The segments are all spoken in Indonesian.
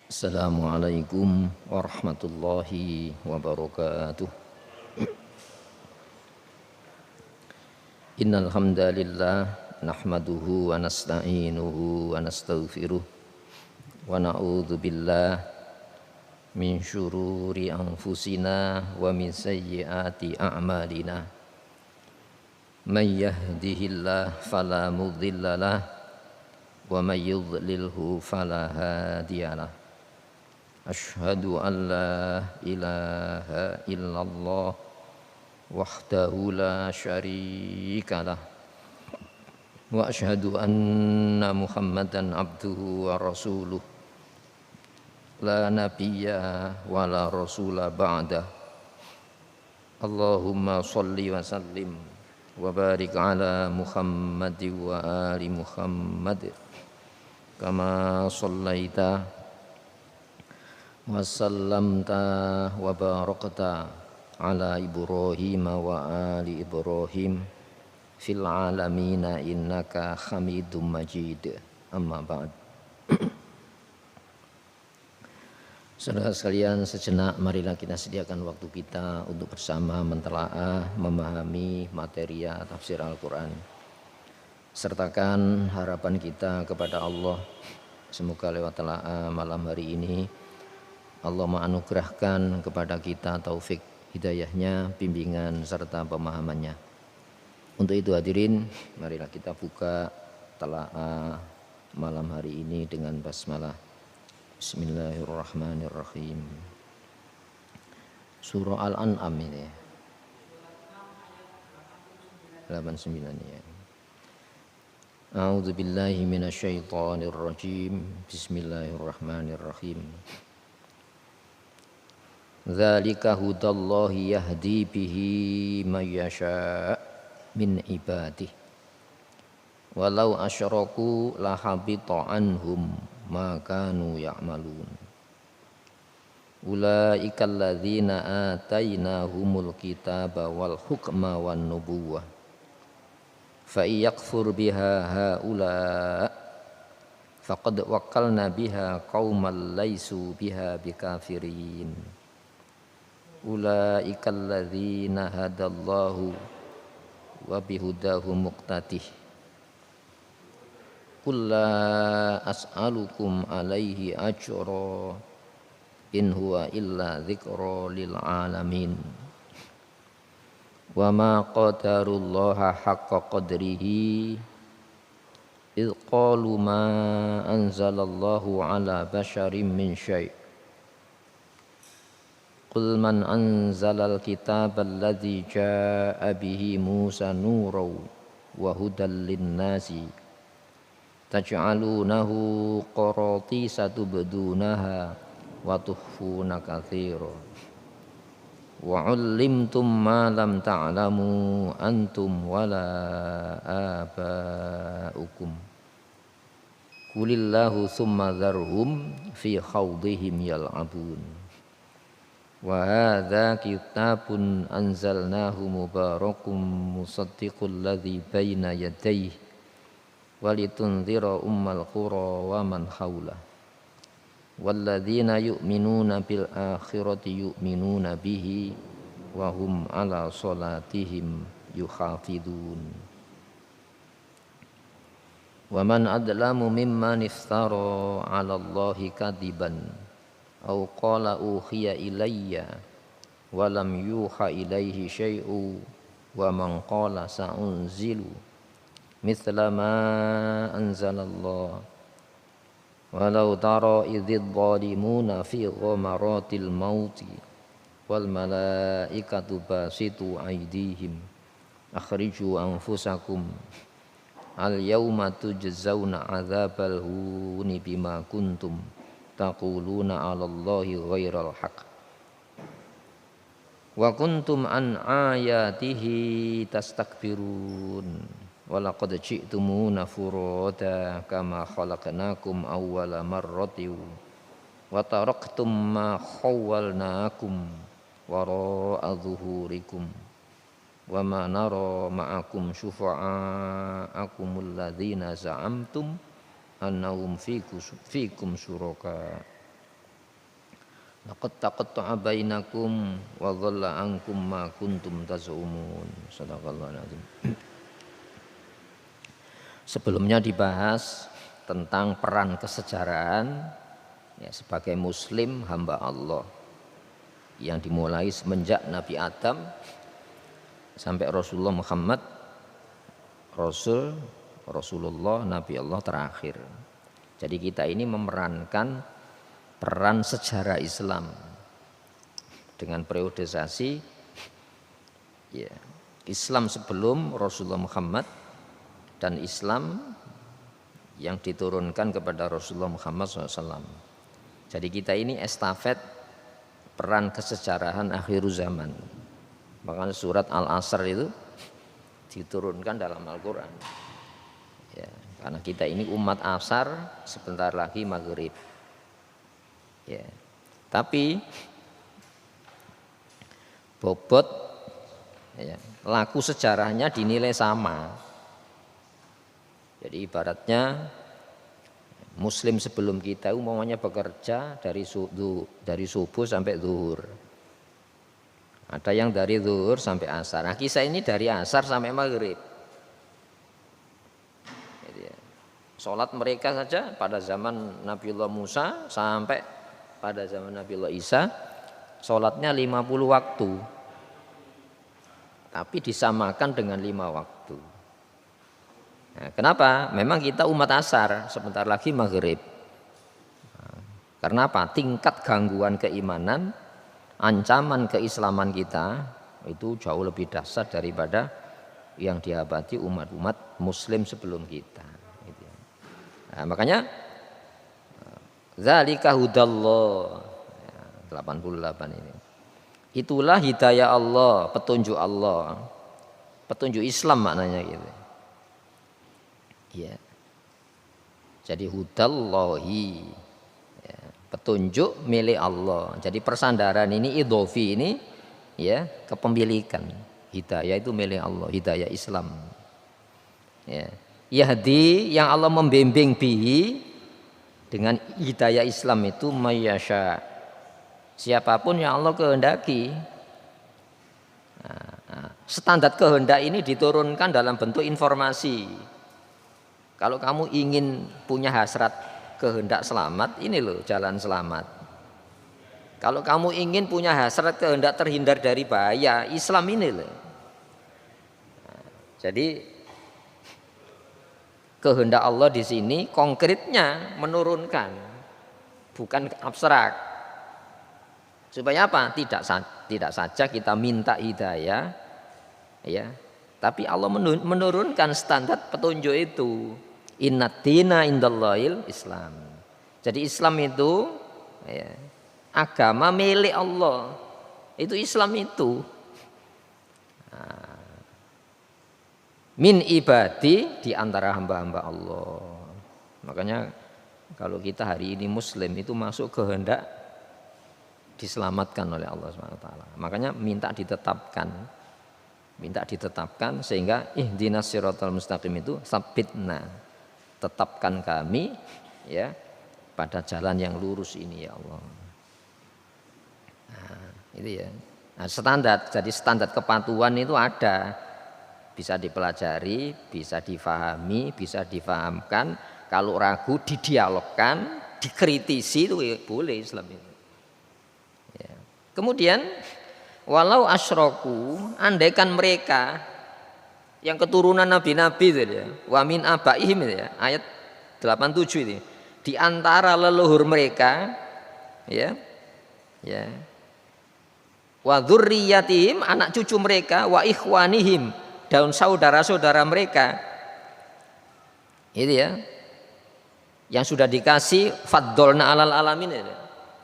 Assalamualaikum warahmatullahi wabarakatuh. Innal hamdalillah nahmaduhu wa nasta'inuhu wa nastaghfiruh wa na'udzu billah min syururi anfusina wa min sayyiati a'malina. May yahdihillahu fala mudhillalah wa may yudlilhu fala hadiyalah. Ashhadu an la ilaha illallah wahdahu la syarika lah wa ashhadu anna Muhammadan abduhu wa rasuluh la nabiyya wa la rasula ba'dah. Allahumma salli wa sallim wa barik ala Muhammad wa ali Muhammad kama sallaita wa sallamta wa barakta ala Ibrahim wa ali Ibrahim fil alamina innaka Hamidum Majid. Amma ba'd. Saudara sekalian, sejenak marilah kita sediakan waktu kita untuk bersama mentelaah, memahami materi tafsir Al-Quran. Sertakan harapan kita kepada Allah, semoga lewat telaah malam hari ini Allah menganugerahkan kepada kita taufik hidayahnya, bimbingan serta pemahamannya. Untuk itu hadirin, marilah kita buka telaah malam hari ini dengan basmalah. Bismillahirrahmanirrahim. Surah Al-An'am ini 89 ya. A'udzu billahi minasyaitonir rajim. Bismillahirrahmanirrahim. Dzalika hudallahi yahdi bihi may yasha' min ibadihi walau asyraku la habita anhum ma kanu ya'malun. Ulaikal ladzina atainahumul kitaba wal hukma wan nubuwah fa yakfur biha haula faqad wakkalna biha qauman laisu biha bikafirin. Ulaikal ladzina hadallahu wa bihudahu muqtadih. Qul la as'alukum alaihi ajra in huwa illa dzikra lil alamin. Wa ma qadarullaha haqqa qadrihi idh qalu ma anzalallahu ala basharin min syai'. Qul man anzalal kitabal ladzi jaa'a bihi Musa nuran wa hudan lin-nasi taj'alunahu qaratisa tubdunaha wa tukhfuna katsira wa 'allimtum ma lam ta'lamu antum wala aba'ukum. Qulillahu tsumma dzarhum fi khawdihim yal'abun. Wa hadza kitabun anzalnahu mubarakun musaddiqul ladzi baina yadayhi walitunzira ummal qura wa man hawlah walladzina yu'minuna bil akhirati yu'minuna bihi wa hum ala salatihim yuhafidun. Wa man adlamu mimman iftara 'ala Allahi kadiban aw qala uhiya ilayya wa lam yuha ilaihi syai'u wa man qala sa'unzilu mithla ma anzalallah walau tara idzidh dhalimuna fi ghamaratil mauti wal malaikatu basitu aydihim akhriju anfusakum al yawma tujzauna adzabal huni bima kuntum taquluna 'alallahi ghairal haqq wa kuntum an ayatihi tastakbirun wa laqad ji'tumuna furada kama khalaqnakum awwala marratin wa taraktum ma khawwalnakum wara'a dhuhurikum wa ma nara ma'akum syufa'akumul ladzina za'amtum annahum fikum syuraka laqad taqatta'a bainakum wa dhalla ankum ma kuntum tazumun. Shadaqallahul azim. Sebelumnya dibahas tentang peran kesejarahan ya, sebagai muslim hamba Allah yang dimulai semenjak Nabi Adam sampai Rasulullah Muhammad, Rasulullah Nabi Allah terakhir. Jadi kita ini memerankan peran sejarah Islam dengan periodisasi ya, Islam sebelum Rasulullah Muhammad dan Islam yang diturunkan kepada Rasulullah Muhammad SAW. Jadi kita ini estafet peran kesejarahan akhir zaman. Makanya surat Al-Asr itu diturunkan dalam Al-Quran ya, karena kita ini umat asar, sebentar lagi maghrib ya. Tapi bobot ya, laku sejarahnya dinilai sama. Jadi ibaratnya muslim sebelum kita umumnya bekerja dari subuh sampai zuhur. Ada yang dari zuhur sampai asar. Nah, kisah ini dari asar sampai maghrib. Sholat mereka saja pada zaman Nabiullah Musa sampai pada zaman Nabiullah Isa, sholatnya 50 waktu. Tapi disamakan dengan 5 waktu. Nah, kenapa? Memang kita umat asar, sebentar lagi maghrib. Nah, karena apa? Tingkat gangguan keimanan, ancaman keislaman kita itu jauh lebih dahsyat daripada yang dihadapi umat-umat muslim sebelum kita. Nah, makanya zalika hudallah 88 ini. Itulah hidayah Allah, petunjuk Allah. Petunjuk Islam maknanya gitu. Ya. Jadi hudallahi ya, petunjuk milik Allah. Jadi persandaran ini idhofi ini ya, kepemilikan. Hidayah itu milik Allah, hidayah Islam. Ya. Yahdi yang Allah membimbing bihi dengan hidayah Islam itu mayyasha. Siapapun yang Allah kehendaki. Nah, standar kehendak ini diturunkan dalam bentuk informasi. Kalau kamu ingin punya hasrat kehendak selamat, ini loh jalan selamat. Kalau kamu ingin punya hasrat kehendak terhindar dari bahaya, Islam ini loh. Nah, jadi kehendak Allah di sini konkretnya menurunkan, bukan abstrak. Supaya apa? Tidak saja kita minta hidayah, ya, tapi Allah menurunkan standar petunjuk itu. Innad dina indallahil Islam. Jadi Islam itu ya, agama milik Allah. Itu Islam itu. Nah, min ibadi di antara hamba-hamba Allah. Makanya kalau kita hari ini muslim itu masuk kehendak diselamatkan oleh Allah SWT. Makanya minta ditetapkan sehingga ihdinas siratal mustaqim itu sabitna, tetapkan kami ya pada jalan yang lurus ini ya Allah. Nah, itu ya. Nah, standar, jadi standar kepatuhan itu ada, bisa dipelajari, bisa difahami, bisa difahamkan. Kalau ragu didialogkan, dikritisi itu ya, boleh Islam itu. Ya. Kemudian walau asyraku, andaikan mereka yang keturunan nabi-nabi itu ya, wa min abaihim itu ya, ayat 87 ini, di antara leluhur mereka ya, ya, wa dzurriyyatihim, anak cucu mereka, wa ikhwanihim, dan saudara-saudara mereka, itu ya, yang sudah dikasih faddolna alal alamin itu,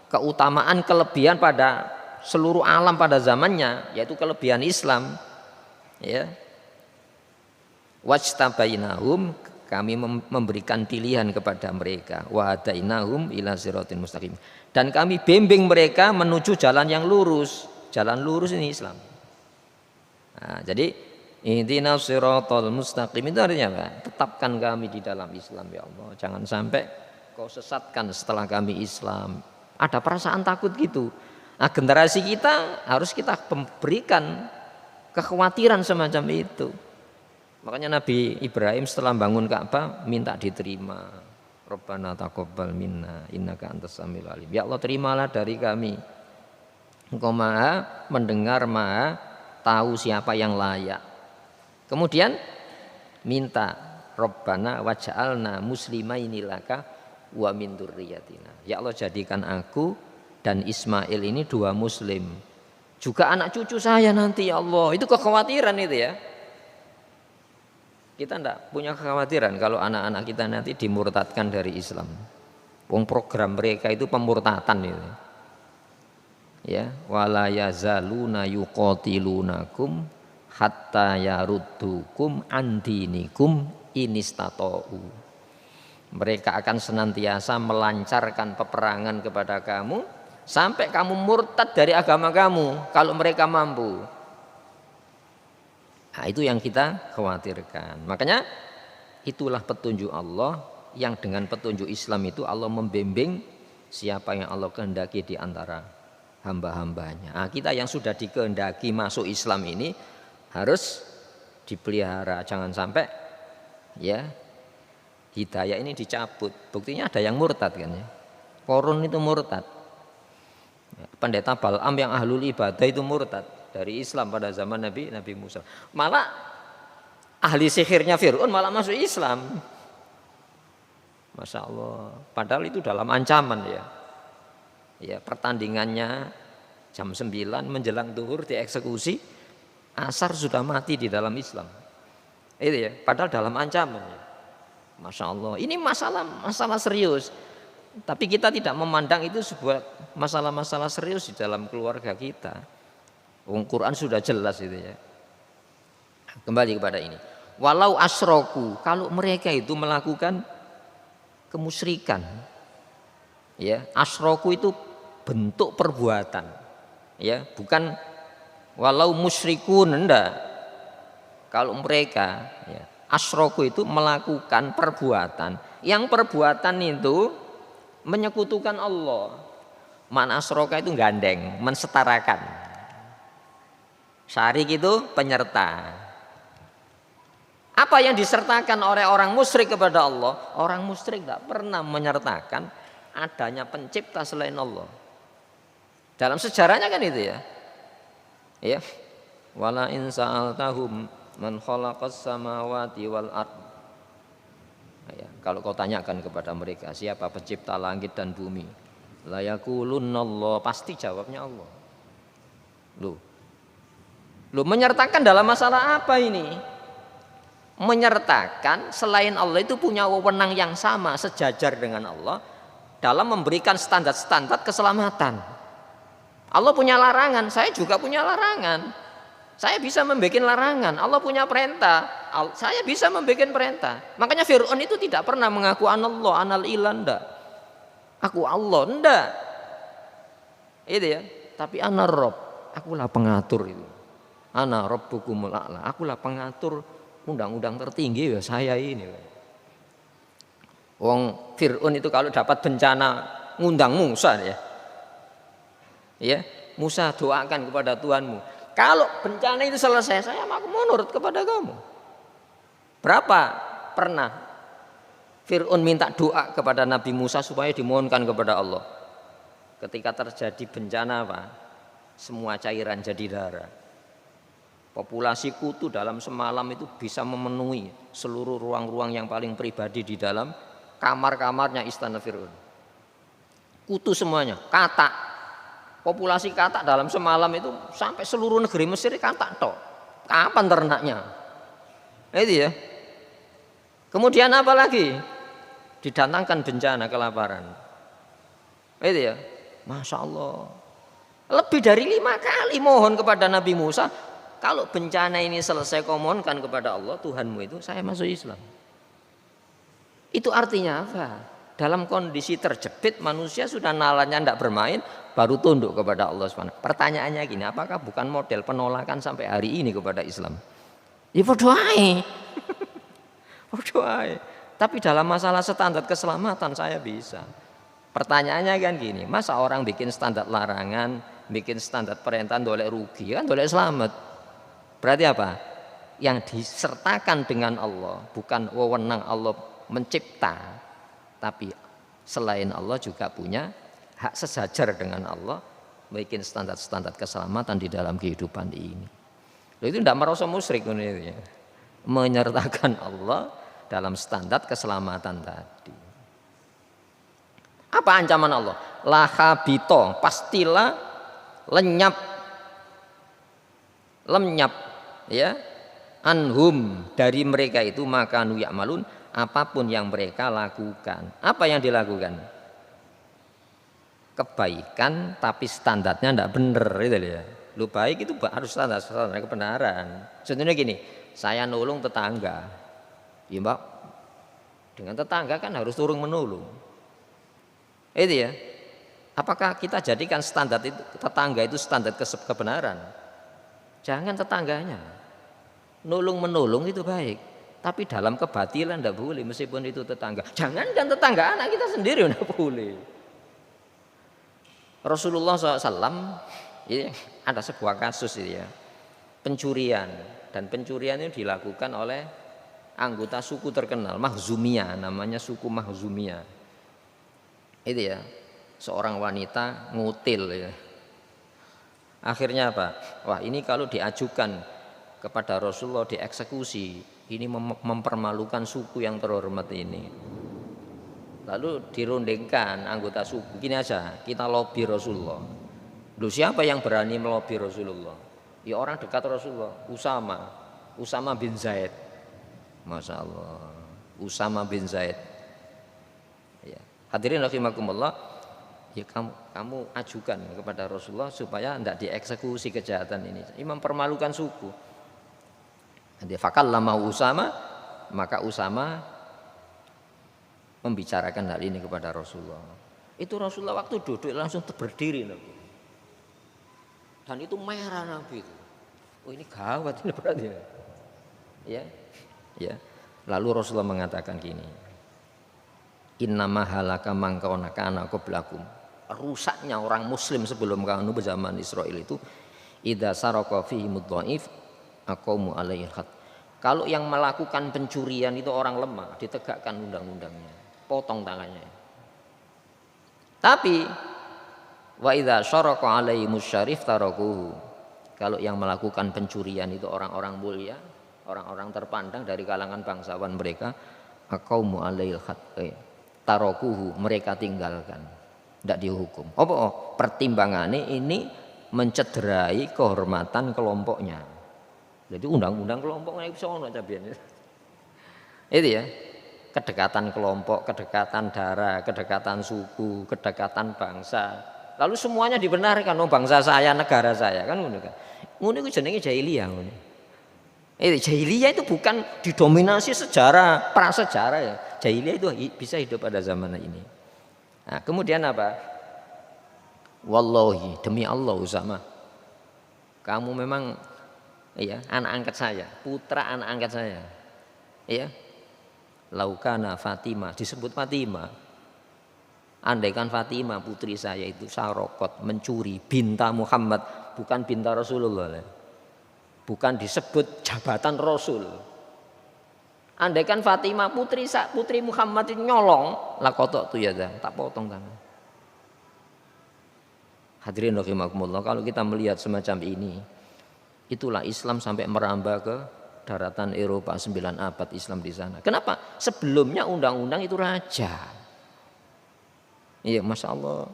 keutamaan kelebihan pada seluruh alam pada zamannya, yaitu kelebihan Islam ya. Wajtabainahum, kami memberikan pilihan kepada mereka, wa hadainahum ila siratin mustaqim, dan kami bimbing mereka menuju jalan yang lurus. Jalan lurus ini Islam. Nah, jadi ihdinas siratal mustaqim itu artinya apa? Tetapkan kami di dalam Islam ya Allah. Jangan sampai kau sesatkan setelah kami Islam. Ada perasaan takut gitu. Nah, generasi kita harus kita berikan kekhawatiran semacam itu. Makanya Nabi Ibrahim setelah bangun Ka'bah minta diterima. Rabbana taqabbal minna innaka antas samiul alim. Ya Allah, terimalah dari kami. Engkau Maha mendengar, Maha tahu siapa yang layak. Kemudian minta Rabbana waj'alna muslimaini laka wa min dzurriyyatina. Ya Allah, jadikan aku dan Ismail ini dua muslim. Juga anak cucu saya nanti ya Allah. Itu kekhawatiran itu ya. Kita enggak punya kekhawatiran kalau anak-anak kita nanti dimurtadkan dari Islam. Wong program mereka itu pemurtatan itu. Ya, wala yazaluna yuqatilunakum hatta yaruddukum an dinikum inistata'u. Mereka akan senantiasa melancarkan peperangan kepada kamu sampai kamu murtad dari agama kamu kalau mereka mampu. Nah, itu yang kita khawatirkan. Makanya itulah petunjuk Allah, yang dengan petunjuk Islam itu Allah membimbing siapa yang Allah kehendaki di antara hamba-hambanya. Nah, kita yang sudah dikehendaki masuk Islam ini harus dipelihara, jangan sampai ya hidayah ini dicabut. Buktinya ada yang murtad kan ya. Korun itu murtad. Pendeta Bal'am yang ahlul ibadah itu murtad dari Islam pada zaman Nabi Musa. Malah ahli sihirnya Fir'aun malah masuk Islam. Masya Allah. Padahal itu dalam ancaman ya. Ya, pertandingannya jam 9 menjelang zuhur dieksekusi, asar sudah mati di dalam Islam. Itu ya, padahal dalam ancaman ya. Masya Allah. Ini masalah serius. Tapi kita tidak memandang itu sebuah masalah-masalah serius di dalam keluarga kita. Quran sudah jelas itu ya. Kembali kepada ini. Walau asyraku, kalau mereka itu melakukan kemusyrikan. Ya, asyraku itu bentuk perbuatan. Ya, bukan walau musyrikun, enggak. Kalau mereka ya, asyraku itu melakukan perbuatan, yang perbuatan itu menyekutukan Allah. Man asyraka itu gandeng, mensetarakan. Syarik itu penyerta. Apa yang disertakan oleh orang musyrik kepada Allah? Orang musyrik tidak pernah menyertakan adanya pencipta selain Allah. Dalam sejarahnya kan itu ya. Ya. Wala in sa'altahum man khalaqas samawati wal ard. Ya, kalau kau tanyakan kepada mereka siapa pencipta langit dan bumi, la yaqulunallah, pasti jawabnya Allah. Loh, menyertakan dalam masalah apa ini? Menyertakan selain Allah itu punya wewenang yang sama, sejajar dengan Allah dalam memberikan standar-standar keselamatan. Allah punya larangan, saya juga punya larangan. Saya bisa membuat larangan, Allah punya perintah, saya bisa membuat perintah. Makanya Fir'aun itu tidak pernah mengaku anallah, anal ilah, enggak. Aku Allah, enggak. Itu ya, tapi ana Rabb, akulah pengatur itu. Ana rabbukumul a'la, akulah pengatur undang-undang tertinggi ya saya ini. Wong Fir'aun itu kalau dapat bencana ngundang Musa ya. Ya, Musa doakan kepada Tuhanmu. Kalau bencana itu selesai, saya mau menurut kepada kamu. Berapa pernah Fir'aun minta doa kepada Nabi Musa supaya dimohonkan kepada Allah. Ketika terjadi bencana apa? Semua cairan jadi darah. Populasi kutu dalam semalam itu bisa memenuhi seluruh ruang-ruang yang paling pribadi di dalam kamar-kamarnya istana Fir'aun. Kutu semuanya, katak. Populasi katak dalam semalam itu sampai seluruh negeri Mesir katak tok. Kapan ternaknya? Itu ya. Kemudian apa lagi? Didatangkan bencana kelaparan. Itu ya. Masya Allah. Lebih dari 5 kali mohon kepada Nabi Musa. Kalau bencana ini selesai kau mohonkan kepada Allah Tuhanmu itu, saya masuk Islam. Itu artinya apa? Dalam kondisi terjepit manusia sudah nalarnya tidak bermain, baru tunduk kepada Allah SWT. Pertanyaannya gini, apakah bukan model penolakan sampai hari ini kepada Islam? Ya berdoa. Berdoa. Tapi dalam masalah standar keselamatan saya bisa. Pertanyaannya kan gini, masa orang bikin standar larangan, bikin standar perintah dolek rugi, kan dolek selamat. Berarti apa? Yang disertakan dengan Allah, bukan wewenang Allah mencipta, tapi selain Allah juga punya hak sejajar dengan Allah bikin standar-standar keselamatan di dalam kehidupan ini. Itu tidak merasa musyrik, menyertakan Allah dalam standar keselamatan tadi. Apa ancaman Allah? Lahabito, pastilah lenyap ya, anhum dari mereka itu makanu ya'malun, apapun yang mereka lakukan. Apa yang dilakukan? Kebaikan tapi standarnya tidak benar, gitu ya. Lu baik itu harus standar kebenaran. Contohnya gini, saya nolong tetangga, ya mbak, dengan tetangga kan harus turun menolong, itu ya. Apakah kita jadikan standar itu tetangga itu standar kebenaran? Jangan tetangganya. Nolong menolong itu baik, tapi dalam kebatilan tidak boleh meskipun itu tetangga. Jangankan tetangga, anak kita sendiri tidak boleh. Rasulullah SAW ya, ada sebuah kasus ya, pencurian, dan pencurian itu dilakukan oleh anggota suku terkenal Makhzumiyah, namanya suku Makhzumiyah. Itu ya, seorang wanita ngutil ya. Akhirnya apa? Wah, ini kalau diajukan kepada Rasulullah dieksekusi, ini mempermalukan suku yang terhormat ini. Lalu dirundingkan anggota suku, gini aja, kita lobby Rasulullah. Loh, siapa yang berani melobi Rasulullah? Ya orang dekat Rasulullah, Usama bin Zaid. Masya Allah, Usama bin Zaid. Ya. Hadirin rahimakumullah, ya kamu ajukan kepada Rasulullah supaya tidak dieksekusi kejahatan ini. Ini mempermalukan suku. Dia fakallama Usama, maka Usama membicarakan hal ini kepada Rasulullah. Itu Rasulullah waktu duduk langsung berdiri Nabi. Dan itu merah Nabi itu. Oh ini gawat ini berarti ya. Ya. Lalu Rasulullah mengatakan gini. Innama halaka man kana qablakum. Rusaknya orang muslim sebelum kamu zaman Israel itu idza saraka fihi mudhaif aqamu alaihi had. Kalau yang melakukan pencurian itu orang lemah, ditegakkan undang-undangnya, potong tangannya. Tapi wa idza syaraka alaihi musyarif tarakuhu. Kalau yang melakukan pencurian itu orang-orang mulia, orang-orang terpandang dari kalangan bangsawan mereka, aqamu alaihi had. Tarakuhu, mereka tinggalkan, tidak dihukum. Apa? Pertimbangannya ini mencederai kehormatan kelompoknya. Jadi undang-undang kelompoknya bisa ono cabian. Itu ya, kedekatan kelompok, kedekatan darah, kedekatan suku, kedekatan bangsa. Lalu semuanya dibenarkan, oh bangsa saya, negara saya, kan ngono kan. Ngono iku jenenge jahiliyah ngono. Jahiliyah itu bukan didominasi sejarah, prasejarah ya. Jahiliyah itu bisa hidup pada zaman ini. Nah, kemudian apa? Wallahi, demi Allah Usama, kamu memang ya anak angkat saya, putra anak angkat saya. Ya. Laukana Fatimah, disebut Fatimah. Andaikan Fatimah putri saya itu sarokot, mencuri binta Muhammad, bukan binta Rasulullah. Bukan disebut jabatan Rasul. Andaikan Fatimah putri Muhammad itu nyolong, lah kotok tuh ya, tak potong tangan. Hadirin rahimakumullah, kalau kita melihat semacam ini, itulah Islam sampai merambah ke daratan Eropa 9 abad Islam di sana. Kenapa? Sebelumnya undang-undang itu raja. Iya, masya Allah.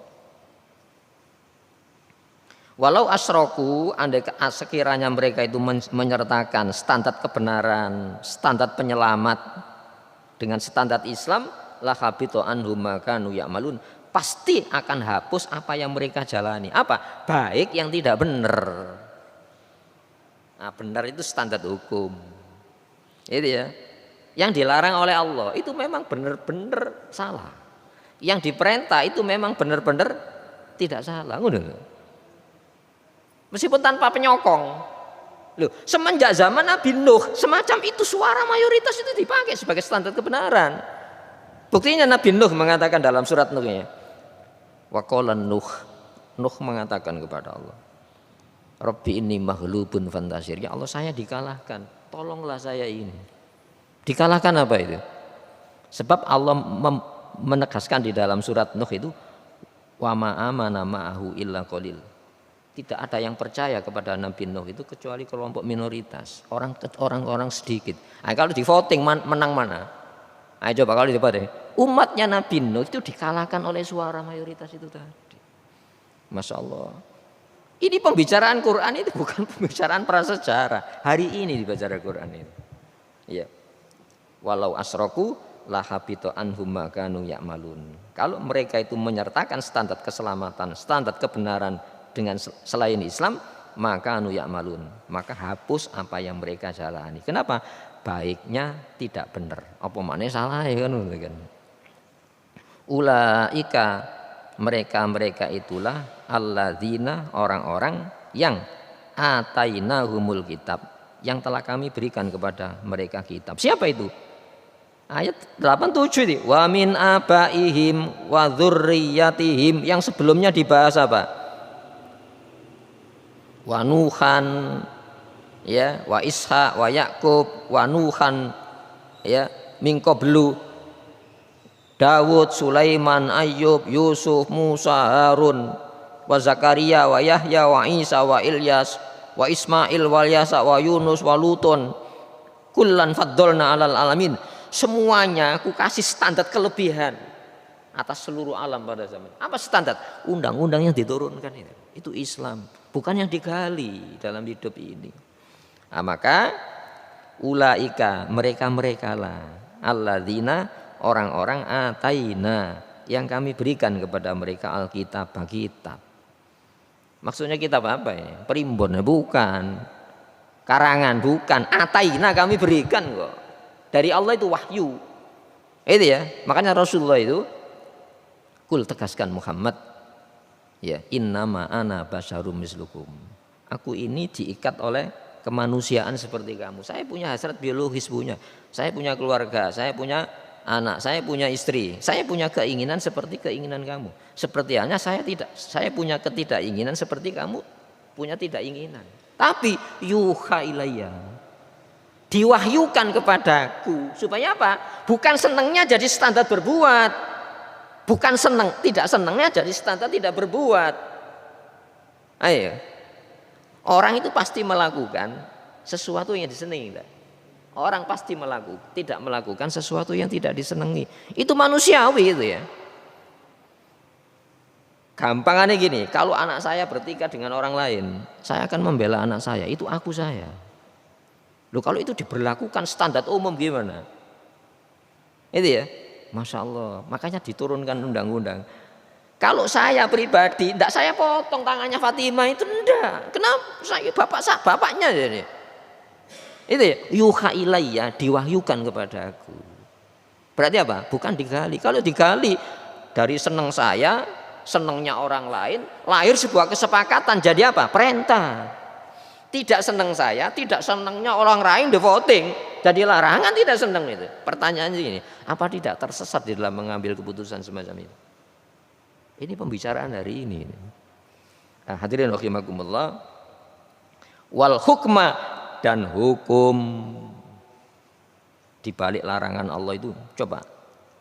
Walau asroku, andai sekiranya mereka itu menyertakan standar kebenaran, standar penyelamat dengan standar Islam, la habito anhum ma kanu ya'malun, pasti akan hapus apa yang mereka jalani. Apa? Baik yang tidak benar. Nah, benar itu standar hukum. Itu ya. Yang dilarang oleh Allah itu memang benar-benar salah. Yang diperintah itu memang benar-benar tidak salah. Meskipun tanpa penyokong. Loh, semenjak zaman Nabi Nuh semacam itu suara mayoritas itu dipakai sebagai standar kebenaran. Buktinya Nabi Nuh mengatakan dalam surat Nuh-nya, wa qala Nuh mengatakan kepada Allah, Rabbi inni maghlubun fantasir. Ya Allah, saya dikalahkan, tolonglah saya ini. Dikalahkan apa itu? Sebab Allah menegaskan di dalam surat Nuh itu, wa ma amana ma'ahu illa qalil. Tidak ada yang percaya kepada Nabi Nuh itu kecuali kelompok minoritas, orang-orang sedikit. Nah, kalau di voting menang mana? Ayo coba kalau coba deh. Umatnya Nabi Nuh itu dikalahkan oleh suara mayoritas itu tadi. Masya Allah. Ini pembicaraan Quran itu bukan pembicaraan prasejarah. Hari ini dibaca Quran ini. Ya. Walau asroku lahabito anhum ma kanu ya'malun. Kalau mereka itu menyertakan standar keselamatan, standar kebenaran dengan selain Islam, maka anu ya'malun, maka hapus apa yang mereka jalani. Kenapa? Baiknya tidak benar. Apa maknanya salah ya kan? Ulaika, mereka itulah alladzina, orang-orang yang atainahumul kitab, yang telah kami berikan kepada mereka kitab. Siapa itu? Ayat 87 ini, wa min abaihim wa dzurriyyatihim, yang sebelumnya dibahas apa? Wa Nuhan, ya, wa Ishaq, wa Yakub, wa Nuhan, ya, min qablu, Dawud, Sulaiman, Ayyub, Yusuf, Musa, Harun, wa Zakaria, wa Yahya, wa Isa, wa Ilyas, wa Ismail, wa Yasa, wa Yunus, wa Lutun, kullan faddalna alal alamin. Semuanya aku kasih standar kelebihan atas seluruh alam pada zaman. Apa standar? Undang-undang yang diturunkan itu Islam, bukan yang digali dalam hidup ini. Nah, maka ulaika, mereka lah alladzina, orang-orang ataina, yang kami berikan kepada mereka alkitab, kitab. Maksudnya kitab apa ya? Primbon bukan, karangan bukan, ataina kami berikan kok. Dari Allah itu wahyu. Itu ya, makanya Rasulullah itu kul, tegaskan Muhammad, ya, innama ana basyarum mislukum. Aku ini diikat oleh kemanusiaan seperti kamu. Saya punya hasrat biologis, saya punya keluarga, saya punya anak, saya punya istri, saya punya keinginan seperti keinginan kamu. Seperti halnya saya punya ketidakinginan seperti kamu punya tidak inginan. Tapi yuha ilayya, diwahyukan kepadaku, supaya apa? Bukan senangnya jadi standar berbuat, bukan tidak senangnya jadi standar tidak berbuat. Ayo, orang itu pasti melakukan sesuatu yang disenangi. Orang pasti tidak melakukan sesuatu yang tidak disenangi. Itu manusiawi itu ya. Gampangannya gini, kalau anak saya bertikah dengan orang lain, saya akan membela anak saya, itu aku saya. Loh, kalau itu diberlakukan standar umum gimana? Itu ya, Masya Allah. Makanya diturunkan undang-undang. Kalau saya pribadi, tidak saya potong tangannya Fatimah itu, enggak. Kenapa? Saya bapaknya jadi. Itu ya, yuha ilayya, diwahyukan kepada aku. Berarti apa? Bukan digali. Kalau digali dari senang saya, senangnya orang lain, lahir sebuah kesepakatan. Jadi apa? Perintah. Tidak senang saya, tidak senangnya orang lain, the voting, jadi larangan, tidak senang itu. Pertanyaannya ini, apa tidak tersesat di dalam mengambil keputusan semacam itu? Ini pembicaraan hari ini. Nah, hadirin rahimakumullah, wal hukma, dan hukum di balik larangan Allah itu, coba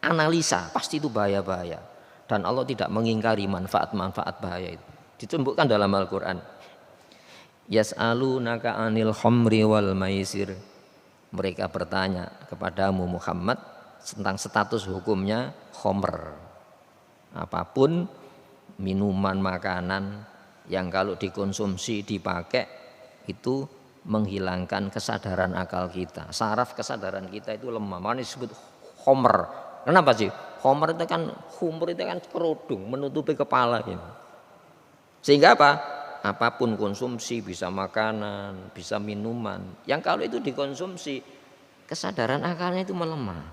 analisa, pasti itu bahaya-bahaya. Dan Allah tidak mengingkari manfaat-manfaat bahaya itu. Ditunjukkan dalam Al-Quran. Yas'alunaka 'anil khamri wal maisir. Mereka bertanya kepadamu Muhammad tentang status hukumnya khamr. Apapun minuman, makanan yang kalau dikonsumsi, dipakai itu menghilangkan kesadaran akal kita. Saraf kesadaran kita itu lemah. Makanya disebut khamr. Kenapa sih? Khamr itu kan, humur itu kan kerudung menutupi kepala gitu. Sehingga apa? Apapun konsumsi, bisa makanan, bisa minuman, yang kalau itu dikonsumsi kesadaran akalnya itu melemah.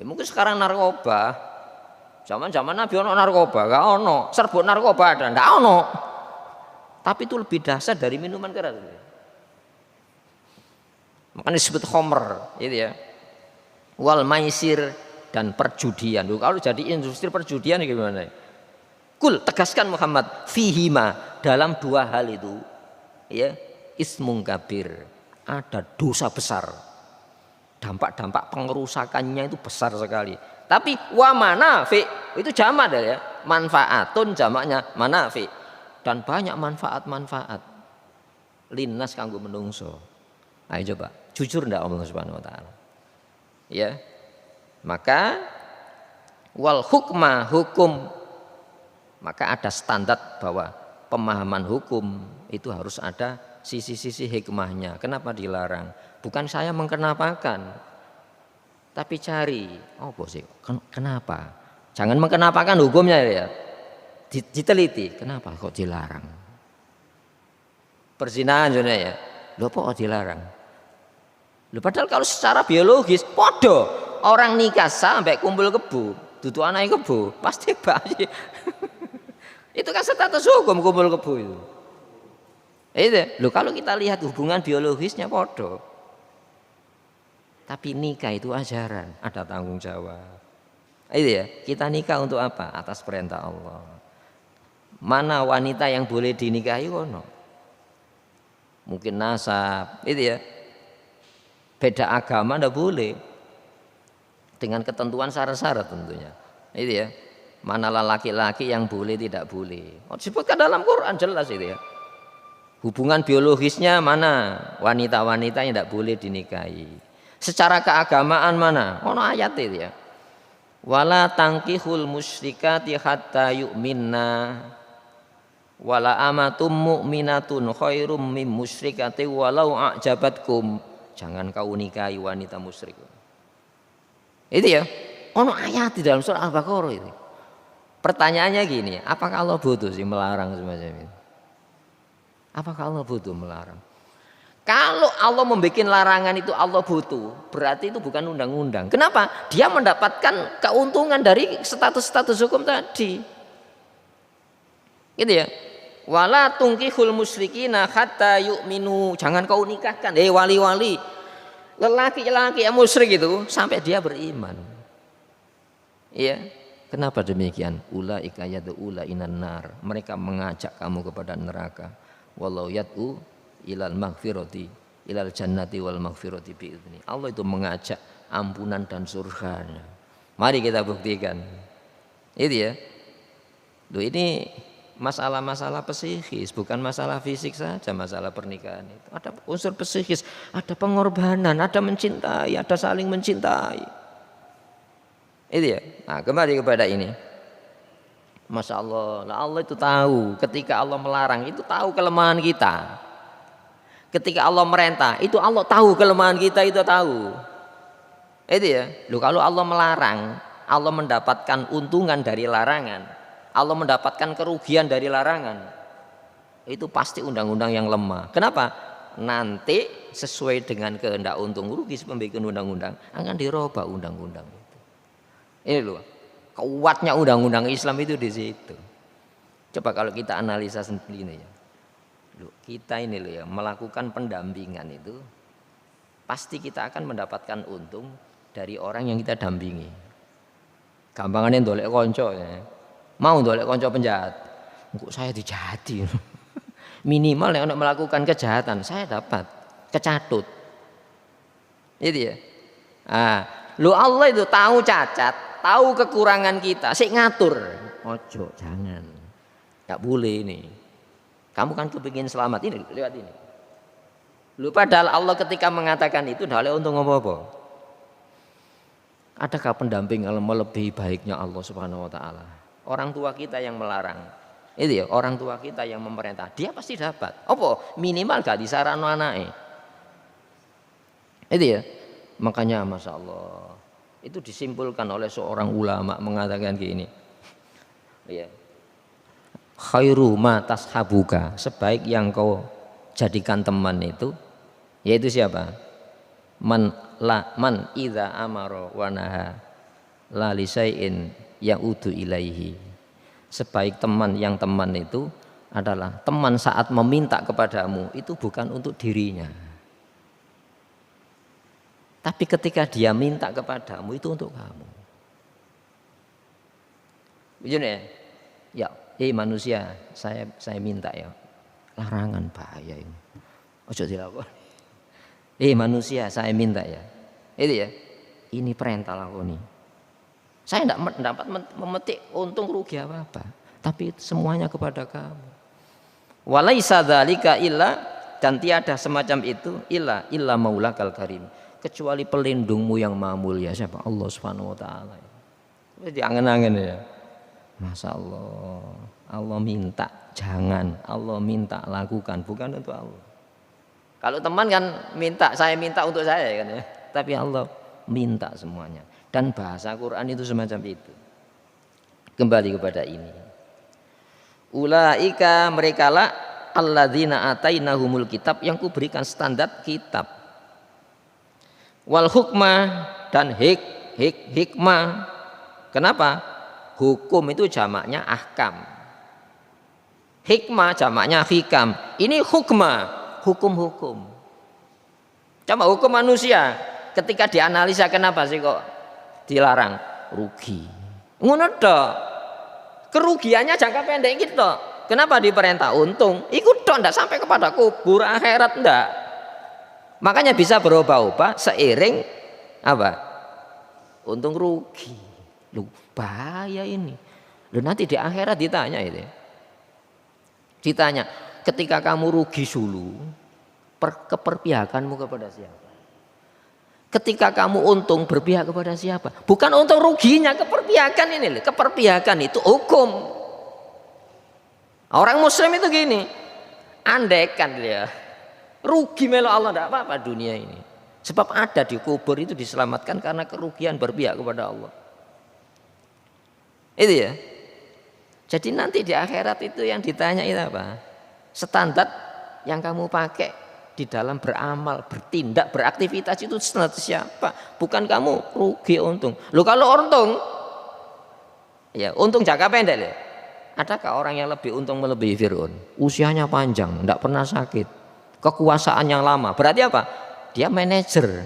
Mungkin sekarang narkoba Zaman-zaman Nabi ono narkoba, gak ono. Serbuk narkoba ada, ndak ono. Tapi itu lebih dahsyat dari minuman keras. Makanya disebut khomer, gitu ya. Wal maisir dan perjudian. Duh, kalau jadi industri perjudian gimana? Kul, tegaskan Muhammad, fihima, dalam dua hal itu, ya, ismung kabir, ada dosa besar. Dampak-dampak pengerusakannya itu besar sekali. Tapi wa manafi itu jamak ya, manfaatun jamaknya manafi, dan banyak manfaat-manfaat linnas kanggo menungso. Ayo coba, jujur ndak Allah Subhanahu wa taala. Ya. Maka wal hukma hukum, maka ada standar bahwa pemahaman hukum itu harus ada sisi-sisi hikmahnya. Kenapa dilarang? Bukan saya mengkenapakan, tapi cari, oh sih, kenapa? Jangan mengkenapakan hukumnya ya, diteliti. Kenapa kok dilarang? Perzinahan sebenarnya ya, loh kok dilarang? Loh, padahal kalau secara biologis, podo orang nikah sampai kumpul kebo, dudu anaknya kebo, pasti bayi. Itu kan status hukum kumpul kebo itu. Loh, kalau kita lihat hubungan biologisnya podo. Tapi nikah itu ajaran, ada tanggung jawab. Itu ya, kita nikah untuk apa? Atas perintah Allah. Mana wanita yang boleh dinikahi kono? Mungkin nasab, itu ya. Beda agama ndak boleh. Dengan ketentuan syarat-syarat tentunya. Itu ya. Mana laki-laki yang boleh tidak boleh. Oh, disebutkan dalam Quran jelas itu ya. Hubungan biologisnya mana? Wanita-wanita yang tidak boleh dinikahi. Secara keagamaan mana? Ono ayat itu ya. Wala tankihul musyrikati hatta yu'minna wala amatum mu'minatun khairum mim musyrikati walau a'jabatkum. Jangan kau nikahi wanita musyrik. Itu ya. Ono ayat di dalam surah Al-Baqarah itu. Pertanyaannya gini, apakah Allah butuh sih melarang semacam itu? Apakah Allah butuh melarang? Kalau Allah membuat larangan itu Allah butuh, berarti itu bukan undang-undang. Kenapa? Dia mendapatkan keuntungan dari status-status hukum tadi. Gitu ya. Wala tungkihul musyrikina hatta yu'minu. Jangan kau nikahkan, wali-wali, lelaki-lelaki yang musyrik itu sampai dia beriman. Iya. Kenapa demikian? Ulaika yad'ula inan nar. Mereka mengajak kamu kepada neraka. Wallahu yad'u ilal maghfirati ilal jannati wal maghfirati bi'idzni. Allah itu mengajak ampunan dan surganya. Mari kita buktikan. Itu ya. Loh, ini masalah-masalah psikis, bukan masalah fisik saja. Masalah pernikahan itu ada unsur psikis, ada pengorbanan, ada mencintai, ada saling mencintai. Itu ya. Nah, kembali kepada ini. Masya Allah, Allah itu tahu ketika Allah melarang itu tahu kelemahan kita. Ketika Allah merintah, itu Allah tahu kelemahan kita, itu tahu. Itu ya. Loh, kalau Allah melarang, Allah mendapatkan untungan dari larangan, Allah mendapatkan kerugian dari larangan. Itu pasti undang-undang yang lemah. Kenapa? Nanti sesuai dengan kehendak untung rugi pembikin undang-undang akan dirubah undang-undang itu. Ini loh, kuatnya undang-undang Islam itu di situ. Coba kalau kita analisa sendiri ini ya. Loh, kita ini loh ya, melakukan pendampingan itu pasti kita akan mendapatkan untung dari orang yang kita dampingi. Gampangannya ndolek konco ya. Mau ndolek konco penjahat. Kok saya dijahati. Minimal yang melakukan kejahatan saya dapat kecatut. Itu ya. Lu Allah itu tahu cacat, tahu kekurangan kita, sik ngatur. Ojo, jangan. Enggak boleh ini. Kamu kan kepingin selamat, ini lewat ini. Lu padahal Allah ketika mengatakan itu dah oleh untung apa-apa. Adakah pendamping yang melebihi baiknya Allah Subhanahu wa taala? Orang tua kita yang melarang. Itu ya, orang tua kita yang memerintah, dia pasti dapat. Apa? Minimal gak disarano anake. Itu ya. Makanya Masya Allah, itu disimpulkan oleh seorang ulama mengatakan gini. Ya. Khairu ma tashabuka, sebaik yang kau jadikan teman itu yaitu siapa? Man idza amara wa naha la li syai'in yaudu ilaihi. Sebaik teman yang teman itu adalah teman saat meminta kepadamu itu bukan untuk dirinya. Tapi ketika dia minta kepadamu itu untuk kamu. Begini ya, manusia, saya minta ya. Larangan bahaya ini. Ojo dilakoni. Manusia, saya minta ya. Itu ya. Ini perintah lakoni. Saya tidak dapat memetik untung rugi apa-apa, tapi semuanya kepada kamu. Walaisa dzalika illa, dan tiada semacam itu illa maulakal karim, kecuali pelindungmu yang maha mulia. Siapa? Allah Subhanahu wa taala. Jadi angen-angen ya. Masya Allah minta jangan, Allah minta lakukan, bukan untuk Allah. Kalau teman kan minta, saya minta untuk saya kan ya. Tapi Allah minta semuanya. Dan bahasa Quran itu semacam itu. Kembali kepada ini. Ulaika merekalah alladzina atainahumul kitab, yang kuberikan standar kitab. Wal hukmah, dan hikmah. Kenapa? Hukum itu jamaknya ahkam. Hikmah jamaknya hikam. Ini hukmah, hukum-hukum. Coba hukum manusia ketika dianalisa, kenapa sih kok dilarang? Rugi. Ngono tok. Kerugiannya jangka pendek gitu. Kenapa diperintah untung? Ikut tok, ndak sampai kepada kubur akhirat ndak. Makanya bisa berubah-ubah seiring apa? Untung rugi. Loh, bahaya ini. Loh, nanti di akhirat ditanya itu. Ditanya, ketika kamu rugi dulu, keperpihakanmu kepada siapa? Ketika kamu untung, berpihak kepada siapa? Bukan untung ruginya, keperpihakan ini. Keperpihakan itu hukum. Orang muslim itu gini, andaikan dia rugi melo Allah, tidak apa-apa dunia ini. Sebab ada di kubur itu diselamatkan karena kerugian berpihak kepada Allah. Itu ya. Jadi nanti di akhirat itu yang ditanya itu apa? Standar yang kamu pakai di dalam beramal, bertindak, beraktivitas itu standar siapa? Bukan kamu rugi untung. Loh, kalau untung, ya untung jangka pendek ya. Adakah orang yang lebih untung melebihi Fir'aun? Usianya panjang, tidak pernah sakit, kekuasaan yang lama. Berarti apa? Dia manajer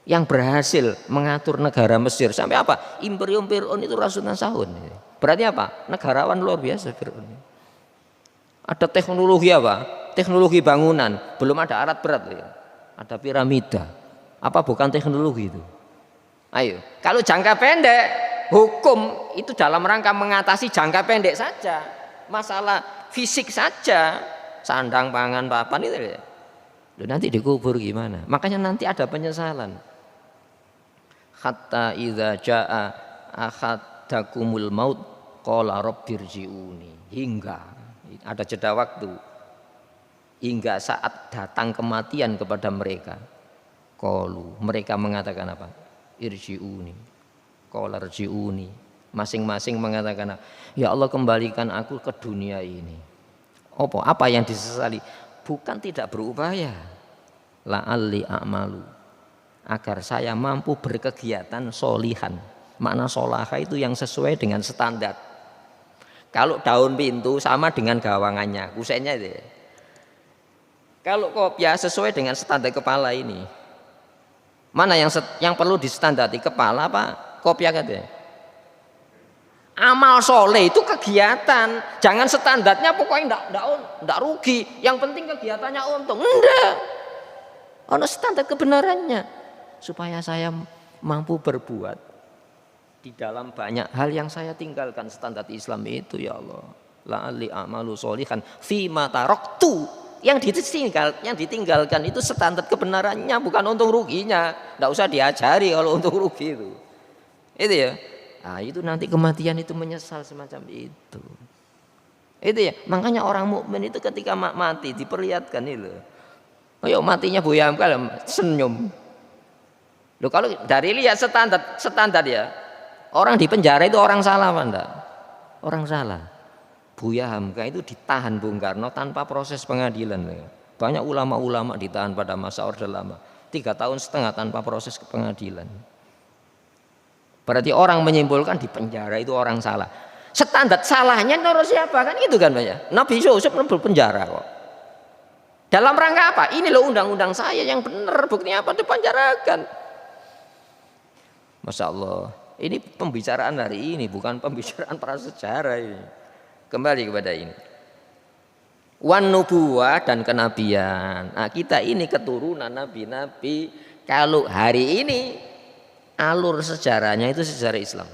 yang berhasil mengatur negara Mesir sampai apa? Imperium Fir'aun itu ratusan tahun. Berarti apa? Negarawan luar biasa Fir'aun. Ada teknologi apa? Teknologi bangunan, belum ada alat berat ya. Ada piramida. Apa bukan teknologi itu? Ayo, kalau jangka pendek, hukum itu dalam rangka mengatasi jangka pendek saja, masalah fisik saja, sandang pangan papan itu ya. Loh, nanti dikubur gimana? Makanya nanti ada penyesalan. Hatta idza jaa ahadakumul maut qala rabbirji'uni, hingga ada jeda waktu, hingga saat datang kematian kepada mereka. Qalu, mereka mengatakan apa? Irji'uni, qala irji'uni, masing-masing mengatakan, ya Allah kembalikan aku ke dunia ini. Apa yang disesali? Bukan tidak berupaya, la'alli a'malu, agar saya mampu berkegiatan solihan. Makna solaha itu yang sesuai dengan standar. Kalau daun pintu sama dengan gawangannya, kusennya itu. Kalau kopiah sesuai dengan standar kepala ini. Mana yang perlu disestandari, kepala apa kopiah katanya? Amal soleh itu kegiatan, jangan standarnya pokoknya enggak rugi, yang penting kegiatannya untung. Enggak. Ono standar kebenarannya. Supaya saya mampu berbuat di dalam banyak hal yang saya tinggalkan, standar Islam itu ya Allah. La'alli a'malu sholihan fima taraktu, yang ditinggalkan itu standar kebenarannya, bukan untung ruginya. Enggak usah diajari kalau untung rugi itu. Itu ya. Nah, itu nanti kematian itu menyesal semacam itu. Itu ya. Makanya orang mukmin itu ketika mati diperlihatkan itu. Ayo matinya Buya Hamka senyum. Loh, kalau dari lihat standar ya, orang di penjara itu orang salah apa enggak? Orang salah. Buya Hamka itu ditahan Bung Karno tanpa proses pengadilan. Banyak ulama-ulama ditahan pada masa Orde Lama 3,5 tahun tanpa proses pengadilan. Berarti orang menyimpulkan di penjara itu orang salah. Standar salahnya menurut siapa kan itu kan Pak ya. Nabi Yusuf pun penjara kok. Dalam rangka apa? Ini loh undang-undang saya yang benar, buktinya apa? Dipenjarakan. Masya Allah. Ini pembicaraan hari ini, bukan pembicaraan prasejarah ini. Kembali kepada ini. Wan nubuwah dan kenabian. Nah, kita ini keturunan nabi-nabi. Kalau hari ini alur sejarahnya itu sejarah Islam.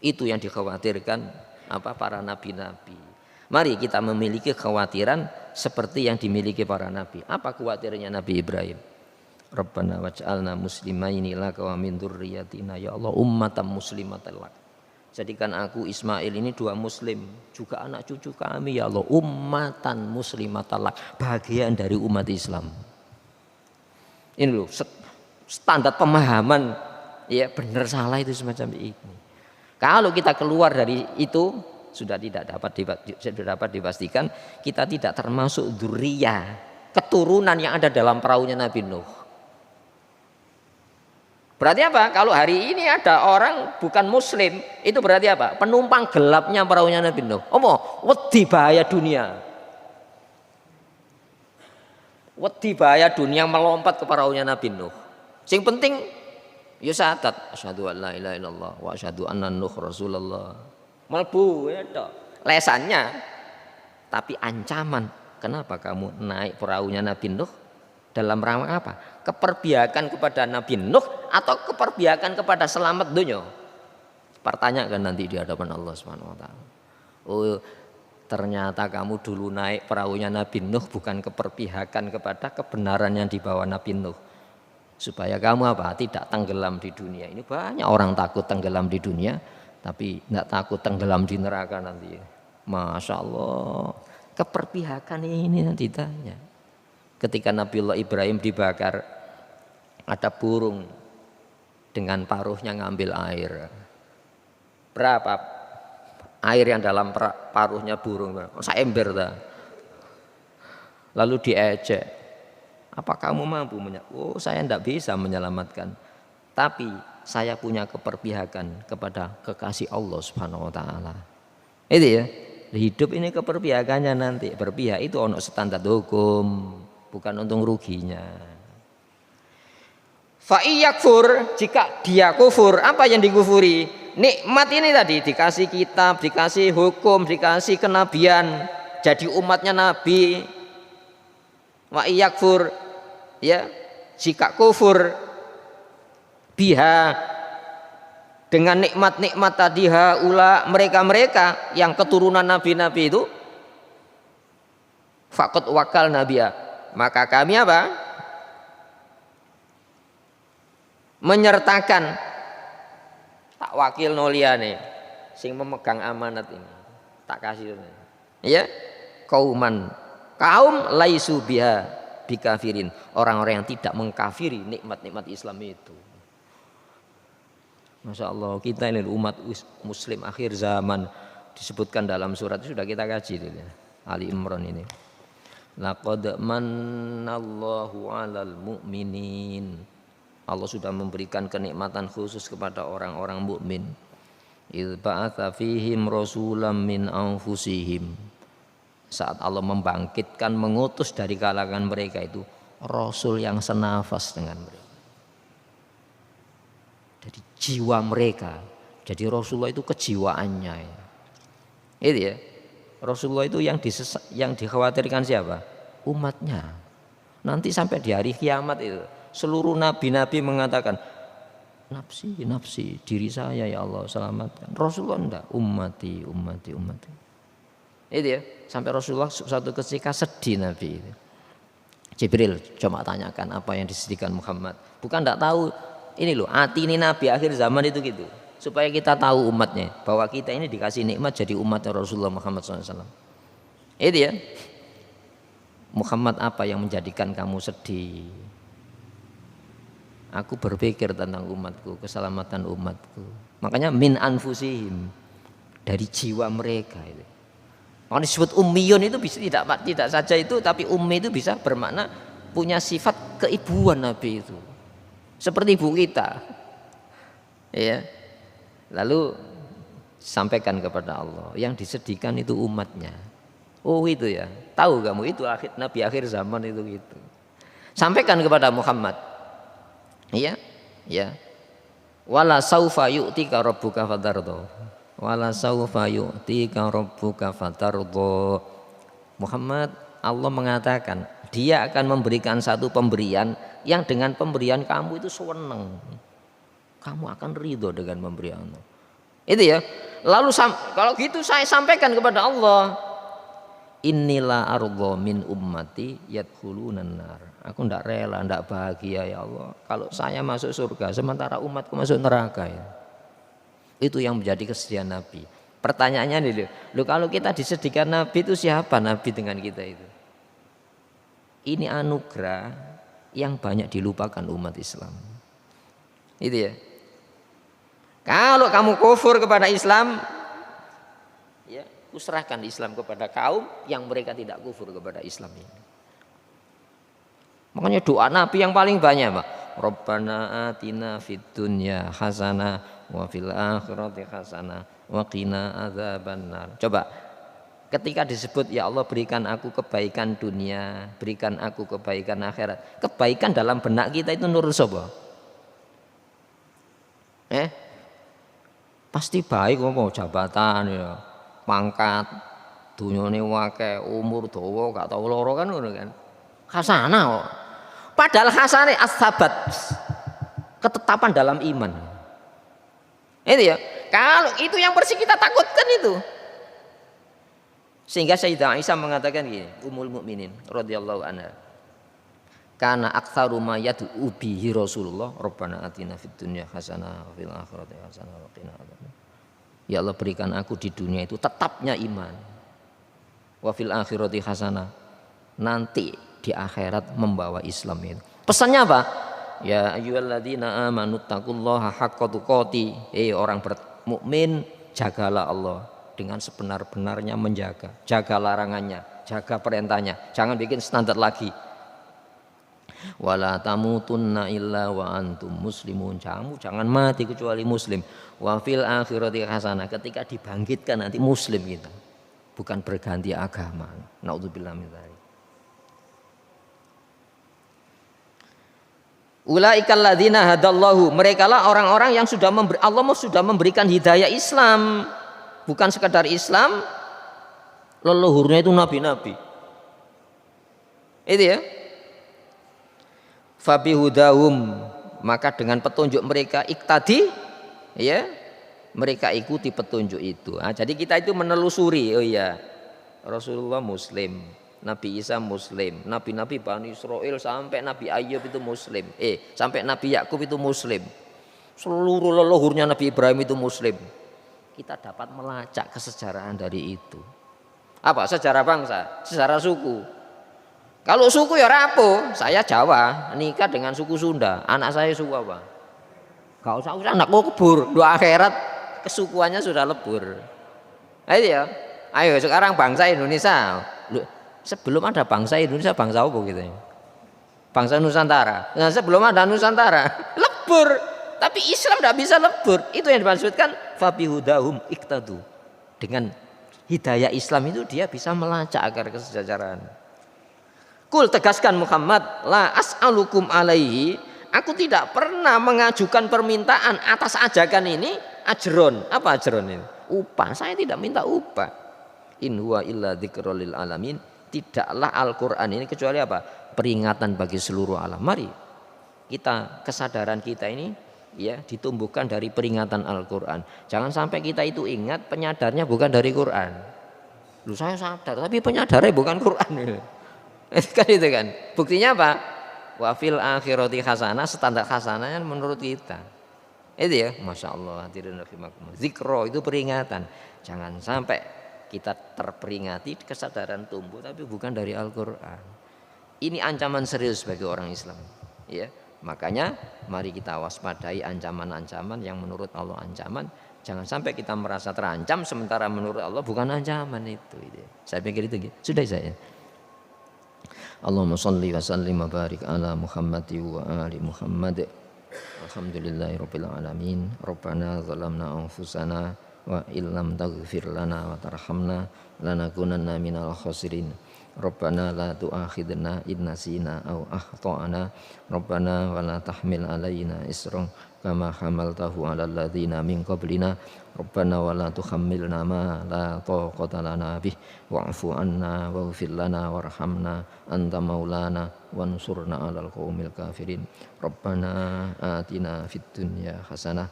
Itu yang dikhawatirkan para nabi-nabi. Mari kita memiliki kekhawatiran seperti yang dimiliki para nabi. Apa kekhawatirannya Nabi Ibrahim? Rabbana waj'alna muslimaini laka wa min dzurriyyatina ya Allah ummatan muslimatan lak. Jadikan aku Ismail ini dua muslim, juga anak cucu kami ya Allah ummatan muslimatan lak, bagian dari umat Islam. Ini loh standar pemahaman ya benar salah itu semacam ini. Kalau kita keluar dari itu sudah dapat dipastikan kita tidak termasuk dzurriyyah, keturunan yang ada dalam perahunya Nabi Nuh. Berarti apa? Kalau hari ini ada orang bukan muslim, itu berarti apa? Penumpang gelapnya perahunya Nabi Nuh. Wedi bahaya dunia. Wedi bahaya dunia melompat ke perahunya Nabi Nuh. Sing penting ya syahadat, asyhadu an la ilaha illallah wa asyhadu anna Nuh rasulullah. Melbu ya tok. Lesannya. Tapi ancaman, kenapa kamu naik perahunya Nabi Nuh? Dalam rangka apa? Keperbiakan kepada Nabi Nuh atau keperbiakan kepada selamat dunia? Pertanyakan nanti di hadapan Allah Subhanahu wa taala. Oh, ternyata kamu dulu naik perahunya Nabi Nuh bukan keperpihakan kepada kebenaran yang dibawa Nabi Nuh. Supaya kamu apa? Tidak tenggelam di dunia. Ini banyak orang takut tenggelam di dunia, tapi tidak takut tenggelam di neraka nanti. Masya Allah. Keperpihakan ini nanti tanya. Ketika Nabiullah Ibrahim dibakar, ada burung dengan paruhnya ngambil air. Berapa air yang dalam paruhnya burung? Seember dah. Lalu diejek. Apa kamu mampu? Oh, saya tidak bisa menyelamatkan. Tapi saya punya keperpihakan kepada kekasih Allah Subhanahu wa taala. Itu ya. Hidup ini keperpihakannya nanti. Berpihak itu ono standar hukum, bukan untung ruginya. Fa iyakfur, jika dia kufur, apa yang dikufuri? Nikmat ini tadi, dikasih kitab, dikasih hukum, dikasih kenabian, jadi umatnya Nabi. Wa iyakfur, ya, jika kufur biha dengan nikmat-nikmat tadi haula mereka-mereka yang keturunan nabi-nabi itu faqad wakal nabiya, maka kami apa? Menyertakan tak wakil noliane sing memegang amanat ini tak kasih ya kaum laisu biha bikafirin, orang-orang yang tidak mengkafiri nikmat-nikmat Islam itu. Masya Allah, kita ini umat muslim akhir zaman disebutkan dalam surat itu sudah kita kaji itu ya. Ali Imran ini. Laqad mannallahu 'alal mu'minin. Allah sudah memberikan kenikmatan khusus kepada orang-orang mukmin. Idz ba'atsa fihim rasulam min anfusihim. Saat Allah membangkitkan, mengutus dari kalangan mereka itu rasul yang senafas dengan mereka. Jadi jiwa mereka, jadi Rasulullah itu kejiwaannya ya. Itu ya, Rasulullah itu yang dikhawatirkan siapa? Umatnya. Nanti sampai di hari kiamat itu seluruh nabi-nabi mengatakan nafsi, nafsi, diri saya ya Allah selamatkan. Rasulullah enggak, ummati. Itu ya, sampai Rasulullah suatu ketika sedih Nabi itu. Jibril coba tanyakan apa yang disedihkan Muhammad. Bukan enggak tahu. Ini loh, hati ini Nabi akhir zaman itu gitu. Supaya kita tahu umatnya, bahwa kita ini dikasih nikmat jadi umatnya Rasulullah Muhammad SAW. Itu ya. Muhammad, apa yang menjadikan kamu sedih? Aku berpikir tentang umatku, keselamatan umatku. Makanya min anfusihim, dari jiwa mereka itu. Makanya disebut ummiyun itu bisa tidak saja itu, tapi ummi itu bisa bermakna punya sifat keibuan Nabi itu. Seperti ibu kita. Ya. Lalu sampaikan kepada Allah, yang disedihkan itu umatnya. Oh itu ya, tahu kamu itu Nabi akhir zaman itu gitu. Sampaikan kepada Muhammad. Iya, ya. Wala saufa yu'tika rabbuka fatardo. Wala saufa yu'tika rabbuka fatardo. Muhammad, Allah mengatakan dia akan memberikan satu pemberian yang dengan pemberian kamu itu senang. Kamu akan ridho dengan pemberian Allah. Itu ya. Lalu kalau gitu saya sampaikan kepada Allah, inilah ardo min ummati yadkhulunan nar. Aku tidak rela, tidak bahagia ya Allah kalau saya masuk surga sementara umatku masuk neraka ya. Itu yang menjadi kesedihan Nabi. Pertanyaannya nih, loh kalau kita disedihkan Nabi itu siapa Nabi dengan kita itu? Ini anugerah yang banyak dilupakan umat Islam. Itu ya. Kalau kamu kufur kepada Islam, ya, kuserahkan Islam kepada kaum yang mereka tidak kufur kepada Islam ini. Makanya doa Nabi yang paling banyak, Pak. Rabbana atina fid dunya hasanah wa fil akhirati hasanah wa qina adzabannar. Coba ketika disebut ya Allah berikan aku kebaikan dunia, berikan aku kebaikan akhirat. Kebaikan dalam benak kita itu nurut sapa? Pasti baik mau jabatan ya, pangkat, dunyane akeh, umur dawa, gak tau loro kan ngono kan. Hasanah kok. Padahal hasanah as-sabat, ketetapan dalam iman. Itu ya. Kalau itu yang persis kita takutkan itu. Sehingga Sayyidah Aisyah mengatakan gini, Ummul Mukminin radhiyallahu anha. Karena aktsaru ma yad'u bihi Rasulullah, Rabbana atina fid dunya hasanah wa fil akhirati hasanah wa qina adzabannar. Ya Allah berikan aku di dunia itu tetapnya iman. Wa fil akhirati hasanah. Nanti di akhirat membawa Islam itu. Pesannya apa? Ya ayyuhalladzina amanu taqullaha haqqa tuqati. Orang mukmin, jagalah Allah dengan sebenar-benarnya menjaga. Jaga larangannya, jaga perintahnya. Jangan bikin standar lagi. Wala tamutunna illa wa antum muslimun. Kamu jangan mati kecuali muslim. Wa fil akhirati hasanah. Ketika dibangkitkan nanti muslim kita. Bukan berganti agama. Naudzubillah min dzalik. Ulaikal ladzina hadallahu, merekalah orang-orang yang sudah Allah sudah memberikan hidayah Islam. Bukan sekadar Islam, leluhurnya itu nabi-nabi. Itu ya. Fabi hudahum, maka dengan petunjuk mereka iktadi, ya, mereka ikuti petunjuk itu. Jadi kita itu menelusuri, oh iya, Rasulullah Muslim, Nabi Isa Muslim, Nabi-Nabi Bani Israel sampai Nabi Ayub itu Muslim, sampai Nabi Yakub itu Muslim, seluruh leluhurnya Nabi Ibrahim itu Muslim. Kita dapat melacak kesejarahan dari itu. Apa? Sejarah bangsa, sejarah suku. Kalau suku ya rapuh, saya Jawa, nikah dengan suku Sunda, anak saya suku apa? Gak usah anakku kebur, dua akhirat kesukuannya sudah lebur. Ayo ya, ayo sekarang bangsa Indonesia. Sebelum ada bangsa Indonesia, bangsa apa gitu ya? Bangsa Nusantara. Nah, sebelum ada Nusantara, lebur. Tapi Islam tidak bisa lebur. Itu yang dimaksudkan fabi hudahum iktadu. Dengan hidayah Islam itu dia bisa melacak agar kesejahteraan. Kul tegaskan Muhammad, la as'alukum alaihi. Aku tidak pernah mengajukan permintaan atas ajakan ini ajron. Apa ajron ini? Upah. Saya tidak minta upah. In huwa illa dzikrul lil alamin. Tidaklah Al-Quran ini kecuali apa? Peringatan bagi seluruh alam. Mari kita kesadaran kita ini ya ditumbuhkan dari peringatan Al-Quran. Jangan sampai kita itu ingat penyadarnya bukan dari Quran. Lu saya sadar tapi penyadarnya bukan Quran. Kan itu kan. Buktinya apa? Wa fil akhirati hasanah, standar hasanahnya menurut kita. Itu ya, Masya Allah. Zikro itu peringatan. Jangan sampai kita terperingati, kesadaran tumbuh tapi bukan dari Al-Quran. Ini ancaman serius bagi orang Islam ya. Makanya mari kita waspadai ancaman-ancaman yang menurut Allah ancaman. Jangan sampai kita merasa terancam sementara menurut Allah bukan ancaman itu. Saya pikir itu sudah saya. Allahumma sholli wa sallim wa barik ala Muhammad wa ali Muhammad. Alhamdulillahirabbil alamin. Rabbana zalamna anfusana wa illam taghfir lana wa tarhamna lanakunanna minal khasirin. Rabbana la tu'akhidna in nasina aw akhtana. Rabbana wa la tahmil alaina isran kama hamaltahu 'alal ladzina min qablina. Rabbana wa la tuhammilna ma la taqata lana bih wa'fu 'anna waghfir lana warhamna anta maulana wansurna 'alal qaumil kafirin. Rabbana atina fid dunya hasanah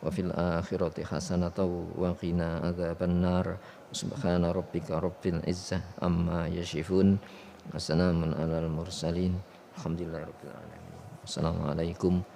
wa fil akhirati hasanatan wa qina adzabannar. Subhana rabbika rabbil izzah amma yasifun. Wassalamun alal mursalin. Alhamdulillahirabbil alamin. Assalamualaikum